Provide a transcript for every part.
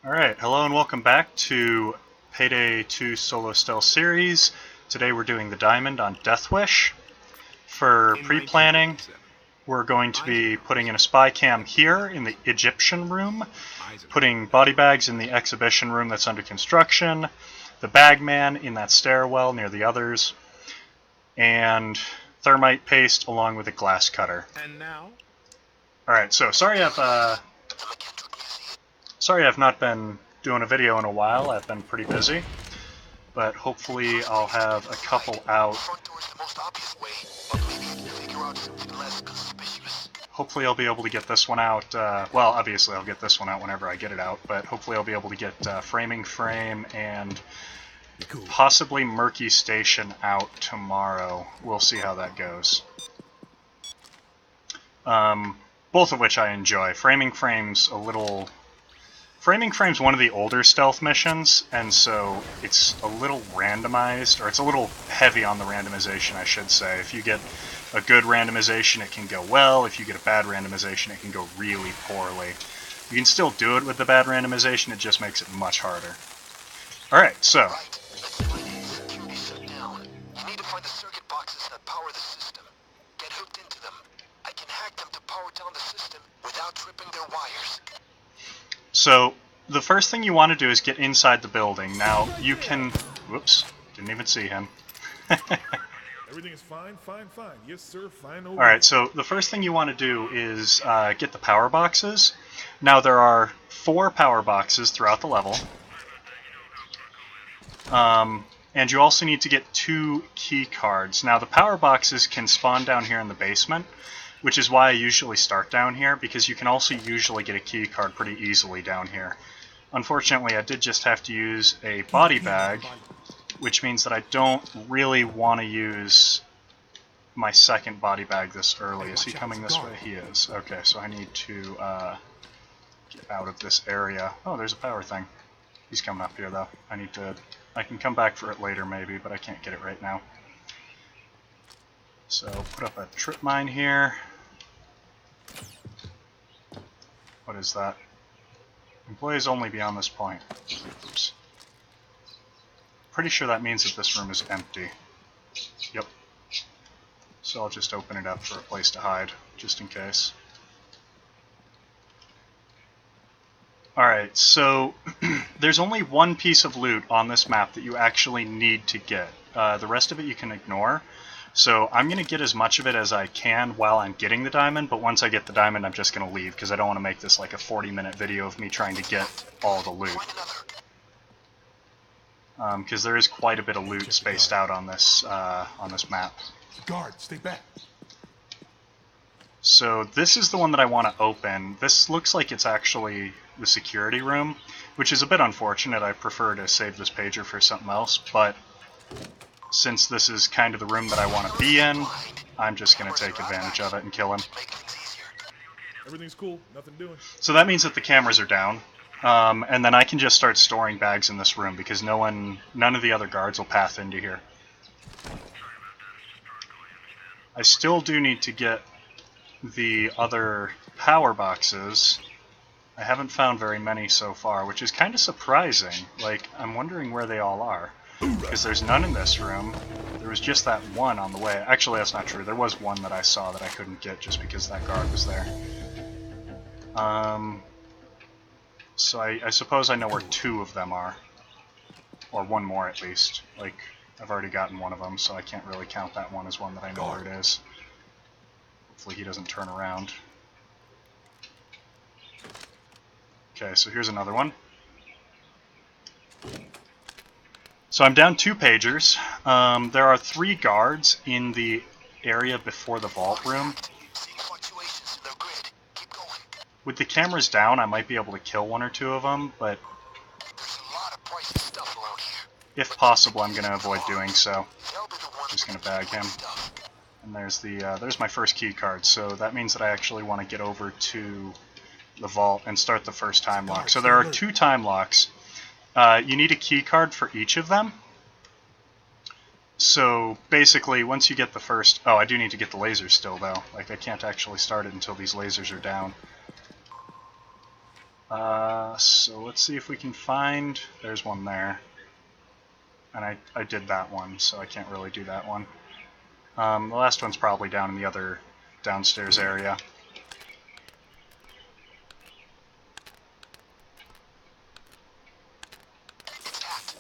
Alright, hello and welcome back to Payday 2 Solo Stealth Series. Today we're doing the diamond on Death Wish. For pre-planning, we're going to be putting in a spy cam here in the Egyptian room, putting body bags in the exhibition room that's under construction, the bagman in that stairwell near the others, and thermite paste along with a glass cutter. And now? Alright, so sorry I've not been doing a video in a while. I've been pretty busy, but hopefully I'll have a couple out. Hopefully I'll be able to get this one out. Well, obviously I'll get this one out whenever I get it out, but hopefully I'll be able to get Framing Frame and possibly Murky Station out tomorrow. We'll see how that goes. Both of which I enjoy. Framing Frame's one of the older stealth missions, and so it's a little randomized, or it's a little heavy on the randomization, I should say. If you get a good randomization, it can go well. If you get a bad randomization, it can go really poorly. You can still do it with the bad randomization, it just makes it much harder. Alright, so. So, the first thing you want to do is get inside the building. Now, you can... Whoops, didn't even see him. Everything is fine. Yes, sir, fine. Alright, so the first thing you want to do is get the power boxes. Now, there are 4 power boxes throughout the level. And you also need to get 2 key cards. Now, the power boxes can spawn down here in the basement, which is why I usually start down here, because you can also usually get a key card pretty easily down here. Unfortunately, I did just have to use a body bag, which means that I don't really want to use my second body bag this early. Is he coming this way? He is. Okay, so I need to get out of this area. Oh, there's a power thing. He's coming up here, though. I can come back for it later, maybe, but I can't get it right now. So, put up a trip mine here. What is that? Employees only beyond this point. Oops. Pretty sure that means that this room is empty. Yep. So I'll just open it up for a place to hide, just in case. Alright, so there's only one piece of loot on this map that you actually need to get. The rest of it you can ignore. So I'm going to get as much of it as I can while I'm getting the diamond, but once I get the diamond I'm just going to leave, because I don't want to make this like a 40-minute video of me trying to get all the loot. Because there is quite a bit of loot spaced out on this map. Guard, stay back. So this is the one that I want to open. This looks like it's actually the security room, which is a bit unfortunate. I prefer to save this pager for something else, but since this is kind of the room that I want to be in, I'm just going to take advantage of it and kill him. Everything's cool, nothing doing. So that means that the cameras are down, and then I can just start storing bags in this room, because none of the other guards will path into here. I still do need to get the other power boxes. I haven't found very many so far, which is kind of surprising. Like, I'm wondering where they all are. Because there's none in this room. There was just that one on the way. Actually, that's not true. There was one that I saw that I couldn't get just because that guard was there. So I suppose I know where 2 of them are. Or one more at least. Like, I've already gotten one of them, so I can't really count that one as one that I know where it is. Hopefully he doesn't turn around. Okay, so here's another one. So I'm down 2 pagers. There are 3 guards in the area before the vault room. With the cameras down, I might be able to kill 1 or 2 of them, but if possible, I'm going to avoid doing so. Just going to bag him. And there's my first key card, so that means that I actually want to get over to the vault and start the first time lock. So there are 2 time locks. You need a key card for each of them. So basically, once you get the first... Oh, I do need to get the lasers still, though. Like, I can't actually start it until these lasers are down. so let's see if we can find... There's one there. And I did that one, so I can't really do that one. The last one's probably down in the other downstairs area.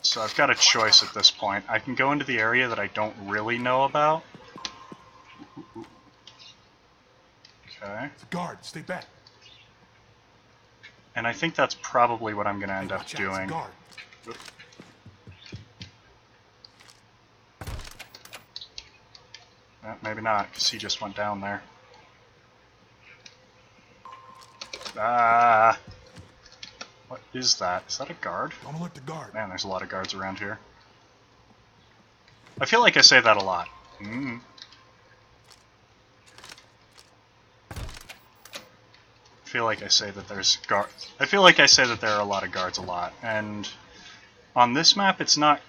So I've got a choice at this point. I can go into the area that I don't really know about. Okay. It's a guard. Stay back. And I think that's probably what I'm going to end up doing. Maybe not, because he just went down there. Ah! What is that? Is that a guard? Don't alert the guard. Man, there's a lot of guards around here. I feel like I say that a lot. I feel like I say that there's guards. I feel like I say that there are a lot of guards a lot, and on this map it's not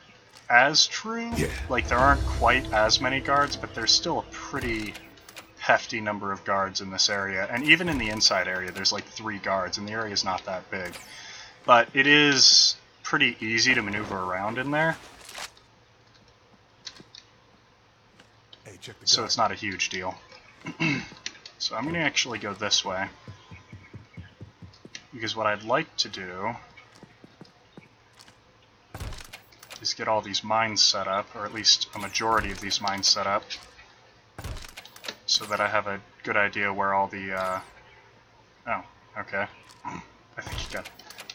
as true. Yeah. Like there aren't quite as many guards, but there's still a pretty hefty number of guards in this area, and even in the inside area there's like 3 guards, and the area is not that big. But it is pretty easy to maneuver around in there. Hey, check the So guard. it's not a huge deal. So I'm going to actually go this way. Because what I'd like to do is get all these mines set up, or at least a majority of these mines set up, so that I have a good idea where all the, oh, okay. I think he got...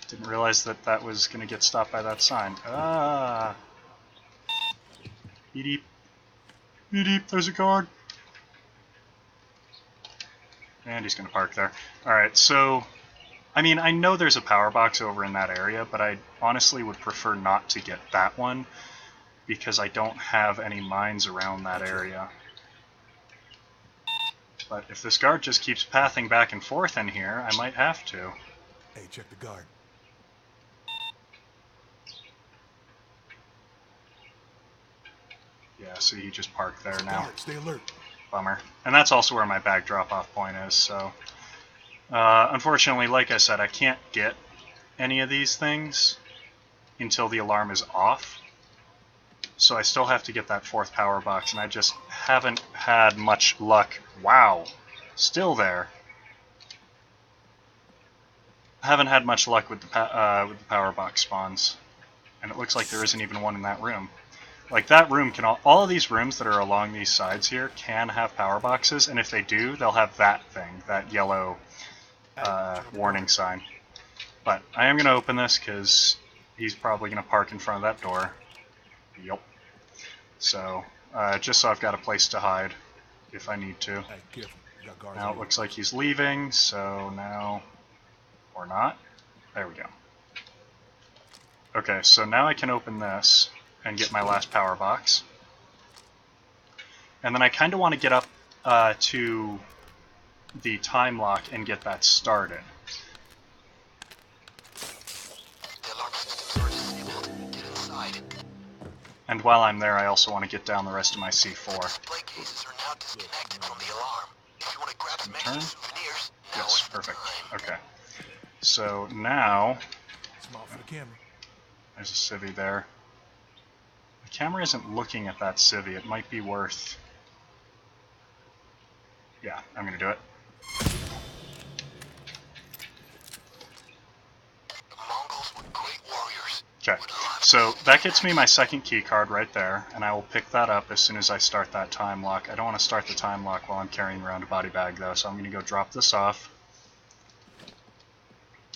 Didn't realize that that was going to get stopped by that sign. Ah! Beep, beep, there's a guard. And he's going to park there. Alright, so... I mean, I know there's a power box over in that area, but I honestly would prefer not to get that one, because I don't have any mines around that area. But if this guard just keeps pathing back and forth in here, I might have to. Hey, check the guard. Yeah, see, he just parked there now. Guard, stay alert. Bummer. And that's also where my bag drop-off point is, so... unfortunately, like I said, I can't get any of these things until the alarm is off. So I still have to get that 4th power box, and I just haven't had much luck. Wow! Still there. Haven't had much luck with the power box spawns. And it looks like there isn't even one in that room. Like, that room can... All of these rooms that are along these sides here can have power boxes, and if they do, they'll have that thing, that yellow warning sign. But I am going to open this, because he's probably going to park in front of that door. Yep. So, just so I've got a place to hide, if I need to. Hey, careful. You got guards Now it looks like he's leaving, so now... Or not. There we go. Okay, so now I can open this and get my last power box. And then I kind of want to get up to the time lock and get that started. The alarm systems are disabled. Get inside. And while I'm there, I also want to get down the rest of my C4. Display cases are now disconnected from the alarm. If you want to grab as many Turn? souvenirs, now Yes, is the perfect. time. Okay. So now, Smile for the camera. there's a civvy there. The camera isn't looking at that civvy. It might be worth... Yeah, I'm going to do it. The Mongols were great warriors. Okay, so that gets me my 2nd key card right there, and I will pick that up as soon as I start that time lock. I don't want to start the time lock while I'm carrying around a body bag, though, so I'm going to go drop this off.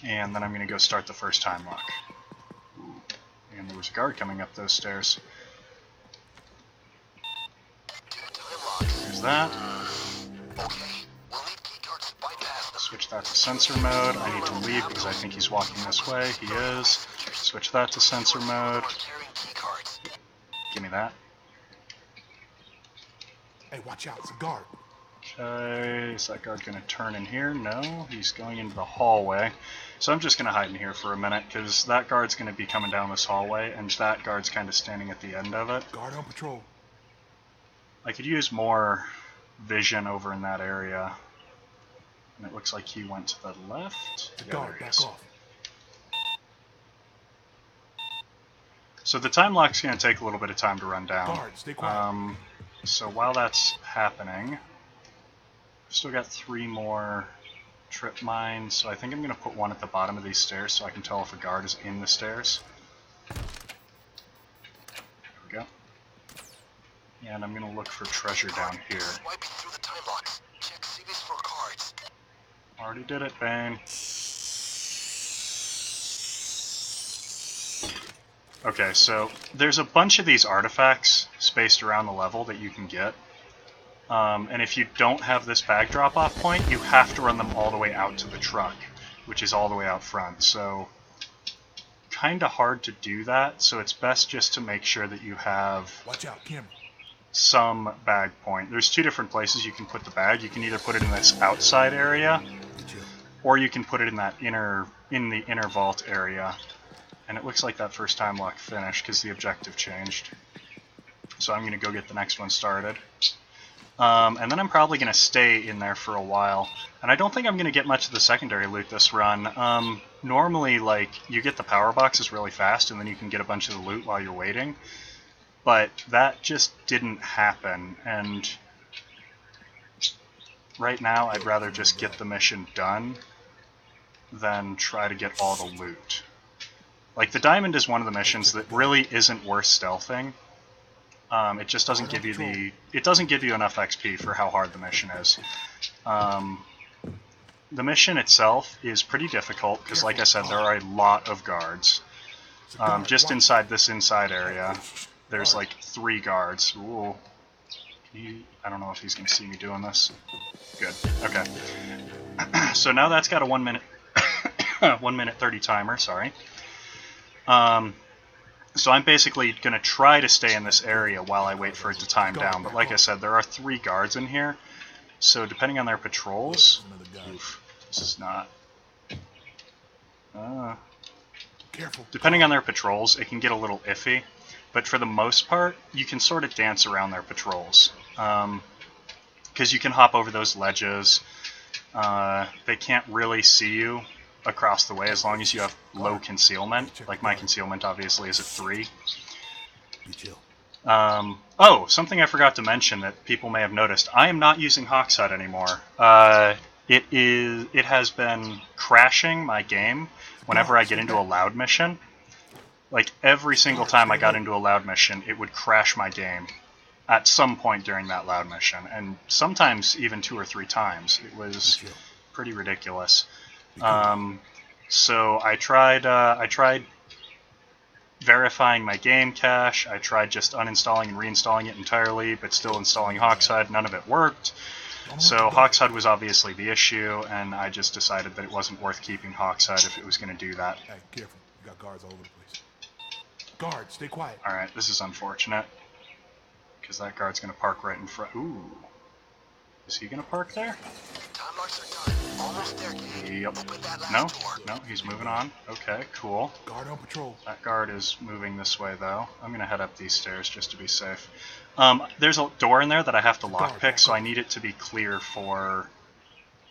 And then I'm going to go start the first time lock. Ooh, and there was a guard coming up those stairs. There's that. Okay, we'll need key cards to bypass them. Switch that to sensor mode. I need to leave because I think he's walking this way. He is. Switch that to sensor mode. Carrying key cards. Give me that. Hey, watch out. It's a guard. Okay, is that guard going to turn in here? No, he's going into the hallway. So I'm just going to hide in here for a minute, because that guard's going to be coming down this hallway, and that guard's kind of standing at the end of it. Guard on patrol. I could use more vision over in that area. And it looks like he went to the left. The Yeah, guard, there he back is. off. So the time lock's going to take a little bit of time to run down. Guard, stay quiet. So while that's happening, I've still got 3 more trip mines, so I think I'm going to put one at the bottom of these stairs so I can tell if a guard is in the stairs. There we go. And I'm going to look for treasure down here. Swiping through the time locks. Check CVs for cards. Already did it, Bane. Okay, so there's a bunch of these artifacts spaced around the level that you can get. And if you don't have this bag drop-off point, you have to run them all the way out to the truck, which is all the way out front. So, kind of hard to do that, so it's best just to make sure that you have Watch out, camera. some bag point. There's 2 different places you can put the bag. You can either put it in this outside area, or you can put it in that in the inner vault area. And it looks like that first time lock finished because the objective changed. So I'm going to go get the next one started. And then I'm probably going to stay in there for a while. And I don't think I'm going to get much of the secondary loot this run. Normally, like, you get the power boxes really fast and then you can get a bunch of the loot while you're waiting. But that just didn't happen. And right now, I'd rather just get the mission done than try to get all the loot. Like, the diamond is one of the missions that really isn't worth stealthing. It just doesn't give you it doesn't give you enough XP for how hard the mission is. The mission itself is pretty difficult because, like I said, there are a lot of guards. Just inside this inside area, there's like 3 guards. Ooh. I don't know if he's going to see me doing this. Good. Okay. So now that's got a 1 minute 1 minute 30 timer, sorry. So I'm basically going to try to stay in this area while I wait for it to time down. But like I said, there are 3 guards in here. So depending on their patrols... Oof, this is not... Careful. Depending on their patrols, it can get a little iffy. But for the most part, you can sort of dance around their patrols. Because you can hop over those ledges. They can't really see you across the way as long as you have low concealment. Like my concealment obviously is at 3. Oh, something I forgot to mention that people may have noticed. I am not using Hawk's HUD anymore. It has been crashing my game whenever I get into a loud mission. Like every single time I got into a loud mission, it would crash my game at some point during that loud mission, and sometimes even 2 or 3 times. It was pretty ridiculous. So I tried verifying my game cache. I tried just uninstalling and reinstalling it entirely, but still installing Hawk's HUD. None of it worked. So Hawk's HUD was obviously the issue, and I just decided that it wasn't worth keeping Hawk's HUD if it was going to do that. Hey, careful. You got guards all over the place. Guard, stay quiet. Alright, this is unfortunate. Because that guard's going to park right in front. Ooh. Is he going to park there? Time locks are done. Almost there, Kate. Yep. Open that last No, door. no, he's moving on. Okay, cool. Guard on patrol. That guard is moving this way, though. I'm going to head up these stairs just to be safe. There's a door in there that I have to lockpick, so I need it to be clear for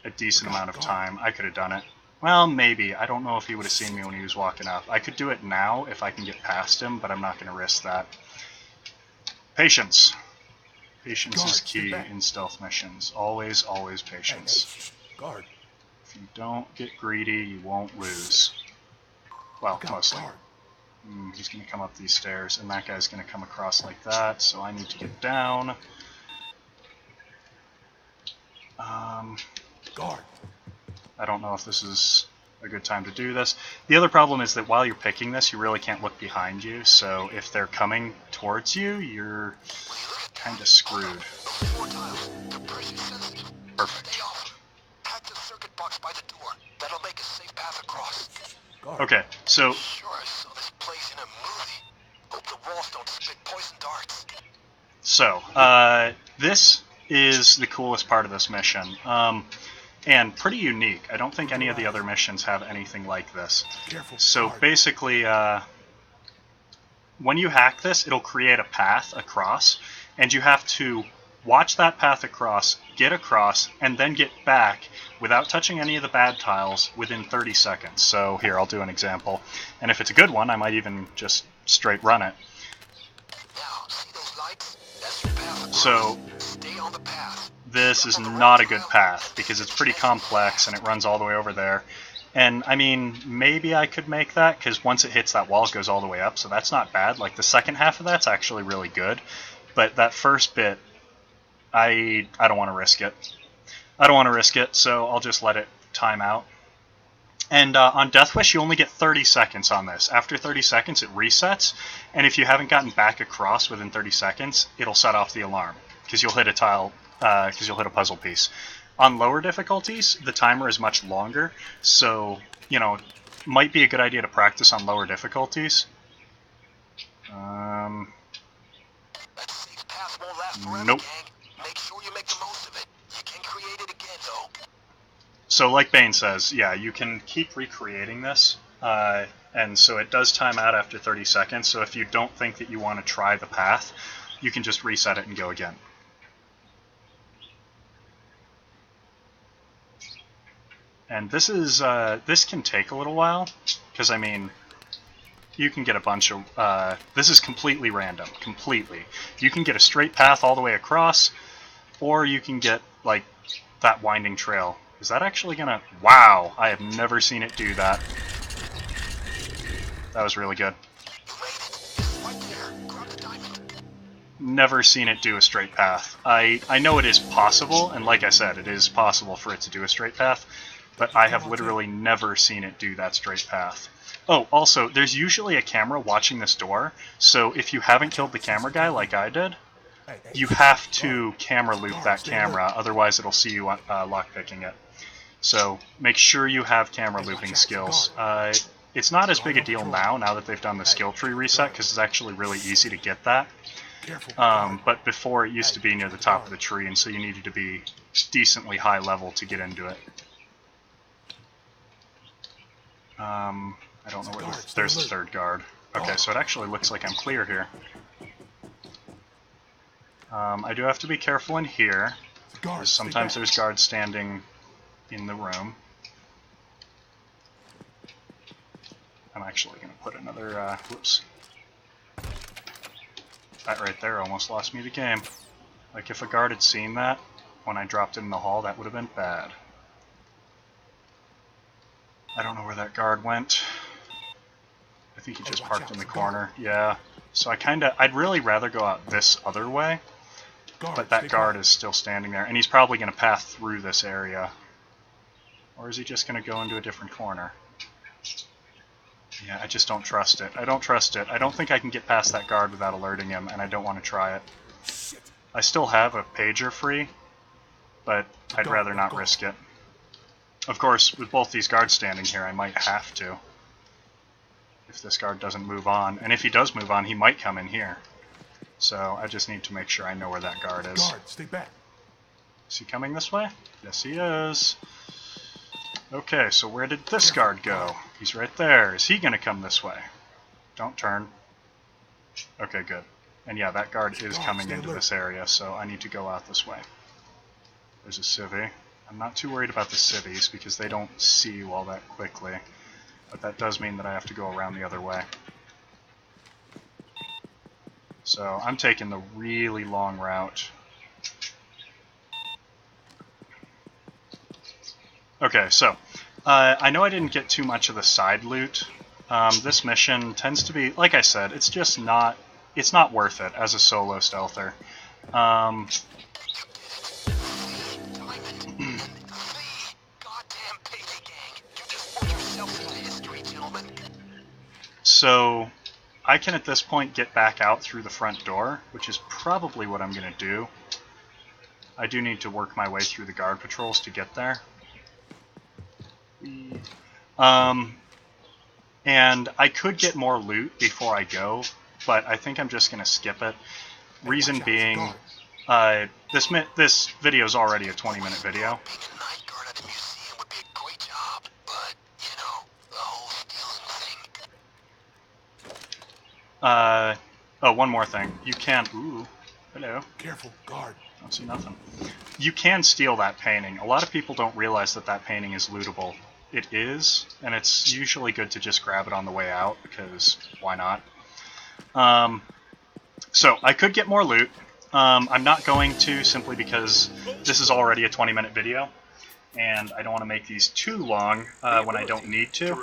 a decent amount of time. I could have done it. Well, maybe. I don't know if he would have seen me when he was walking up. I could do it now if I can get past him, but I'm not going to risk that. Patience. Patience is key in stealth missions. Always, always patience. Guard. If you don't get greedy, you won't lose. Well, mostly. He's going to come up these stairs, and that guy's going to come across like that, so I need to get down. Guard. I don't know if this is a good time to do this. The other problem is that while you're picking this, you really can't look behind you, so if they're coming towards you, you're kind of screwed. 4 tiles. They're pressure sensitive. Perfect. Hack the circuit box by the door. That'll make a safe path across. Guard. Okay, so Sure, I saw this place in a movie. Hope the walls don't spit poison darts. This is the coolest part of this mission. And pretty unique. I don't think any of the other missions have anything like this. Careful. So Guard. basically, when you hack this, it'll create a path across, and you have to watch that path across, get across, and then get back without touching any of the bad tiles within 30 seconds. So here, I'll do an example. And if it's a good one, I might even just straight run it. Now, see those lights? That's your path. So Stay on the path. this is not a good path because it's pretty complex and it runs all the way over there. And I mean, maybe I could make that because once it hits that wall, it goes all the way up, so that's not bad. Like the second half of that's actually really good, but that first bit, I don't want to risk it. I don't want to risk it, so I'll just let it time out. And on Death Wish, you only get 30 seconds on this. After 30 seconds, it resets, and if you haven't gotten back across within 30 seconds, it'll set off the alarm, because you'll hit a tile, because you'll hit a puzzle piece. On lower difficulties, the timer is much longer, so, you know, might be a good idea to practice on lower difficulties. That safe path won't last forever, Nope. gang. Make sure you make the most of it. You can create it again, though. So like Bane says, yeah, you can keep recreating this, and so it does time out after 30 seconds, so if you don't think that you want to try the path, you can just reset it and go again. And this is, this can take a little while, because I mean, you can get a bunch of, this is completely random, completely. You can get a straight path all the way across, or you can get, like, that winding trail. Is that actually gonna... Wow! I have never seen it do that. That was really good. You made it. It's right there. Grab the diamond. Never seen it do a straight path. I know it is possible, and like I said, it is possible for it to do a straight path, but I have literally never seen it do that straight path. Oh, also, there's usually a camera watching this door, so if you haven't killed the camera guy like I did, you have to camera loop that camera, otherwise it'll see you lockpicking it. So make sure you have camera looping skills. It's not as big a deal now that they've done the skill tree reset, because it's actually really easy to get that. But before it used to be near the top of the tree, and so you needed to be decently high level to get into it. I don't know where there's the third guard. Okay, so it actually looks like I'm clear here. I do have to be careful in here, because sometimes there's guards standing in the room. I'm actually going to put another, whoops. That right there almost lost me the game. Like, if a guard had seen that when I dropped it in the hall, that would have been bad. I don't know where that guard went. I think he just parked in the corner. Yeah. So I'd really rather go out this other way. But that guard is still standing there, and he's probably going to pass through this area. Or is he just going to go into a different corner? Yeah, I just don't trust it. I don't trust it. I don't think I can get past that guard without alerting him, and I don't want to try it. I still have a pager free, but I'd rather not risk it. Of course, with both these guards standing here, I might have to. If this guard doesn't move on. And if he does move on, he might come in here. So I just need to make sure I know where that guard is. Guard, stay back. Is he coming this way? Yes, he is. Okay, so where did this guard go? He's right there. Is he going to come this way? Don't turn. Okay, good. And yeah, that guard is coming into this area, so I need to go out this way. There's a civvy. I'm not too worried about the civvies because they don't see you all that quickly. But that does mean that I have to go around the other way. So I'm taking the really long route. Okay, so I know I didn't get too much of the side loot. This mission tends to be, like I said, it's just not, it's not worth it as a solo stealther. So I can at this point get back out through the front door, which is probably what I'm going to do. I do need to work my way through the guard patrols to get there. And I could get more loot before I go, but I think I'm just going to skip it. Reason being, this video is already a 20-minute video. Oh, one more thing. You can... Ooh, hello. Careful, guard. Don't see nothing. You can steal that painting. A lot of people don't realize that that painting is lootable. It is, and it's usually good to just grab it on the way out, because why not? So I could get more loot. I'm not going to, simply because this is already a 20-minute video, and I don't want to make these too long when I don't need to.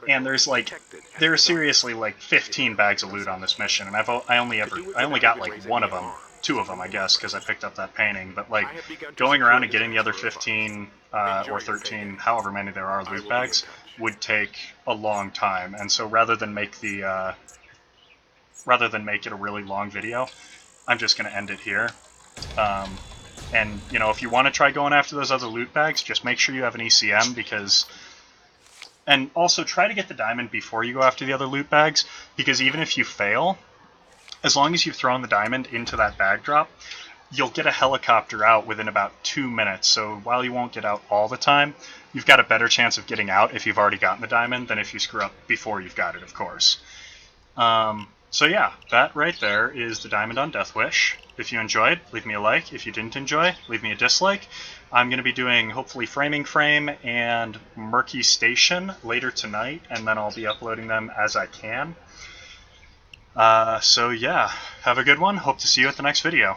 And there's seriously like 15 bags of loot on this mission, and I only got like one of them, two of them I guess, because I picked up that painting. But like going around and getting the other 15 or 13, however many there are loot bags, would take a long time. And so rather than make it a really long video, I'm just going to end it here. And, you know, if you want to try going after those other loot bags, just make sure you have an ECM, because... And also, try to get the diamond before you go after the other loot bags, because even if you fail, as long as you've thrown the diamond into that bag drop, you'll get a helicopter out within about 2 minutes. So while you won't get out all the time, you've got a better chance of getting out if you've already gotten the diamond than if you screw up before you've got it, of course. So yeah, that right there is the diamond on Death Wish. If you enjoyed, leave me a like. If you didn't enjoy, leave me a dislike. I'm going to be doing, hopefully, Framing Frame and Murky Station later tonight, and then I'll be uploading them as I can. So yeah, have a good one. Hope to see you at the next video.